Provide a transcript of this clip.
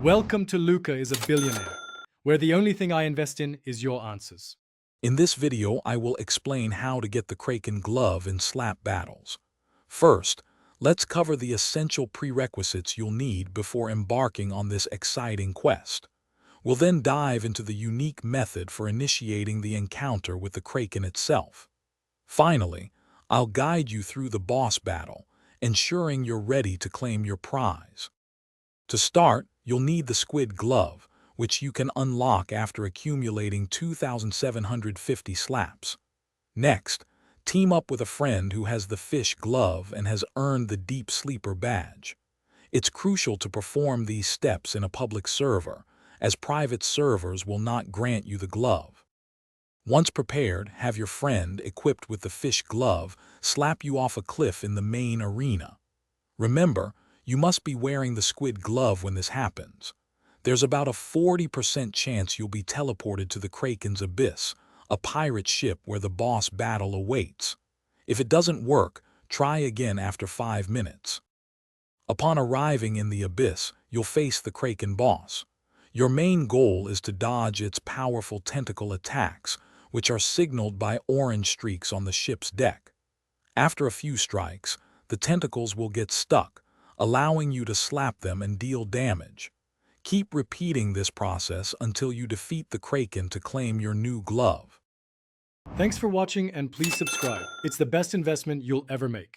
Welcome to Luca is a Billionaire, where the only thing I invest in is your answers. In this video, I will explain how to get the Kraken Glove in slap battles. First, let's cover the essential prerequisites you'll need before embarking on this exciting quest. We'll then dive into the unique method for initiating the encounter with the Kraken itself. Finally, I'll guide you through the boss battle, ensuring you're ready to claim your prize. To start, you'll need the Squid Glove, which you can unlock after accumulating 2,750 slaps. Next, team up with a friend who has the Fish Glove and has earned the Deep Sleeper badge. It's crucial to perform these steps in a public server, as private servers will not grant you the glove. Once prepared, have your friend, equipped with the Fish Glove, slap you off a cliff in the main arena. Remember, you must be wearing the Squid Glove when this happens. There's about a 40% chance you'll be teleported to the Kraken's Abyss, a pirate ship where the boss battle awaits. If it doesn't work, try again after 5 minutes. Upon arriving in the Abyss, you'll face the Kraken boss. Your main goal is to dodge its powerful tentacle attacks, which are signaled by orange streaks on the ship's deck. After a few strikes, the tentacles will get stuck, allowing you to slap them and deal damage. Keep repeating this process until you defeat the Kraken to claim your new glove. Thanks for watching and please subscribe. It's the best investment you'll ever make.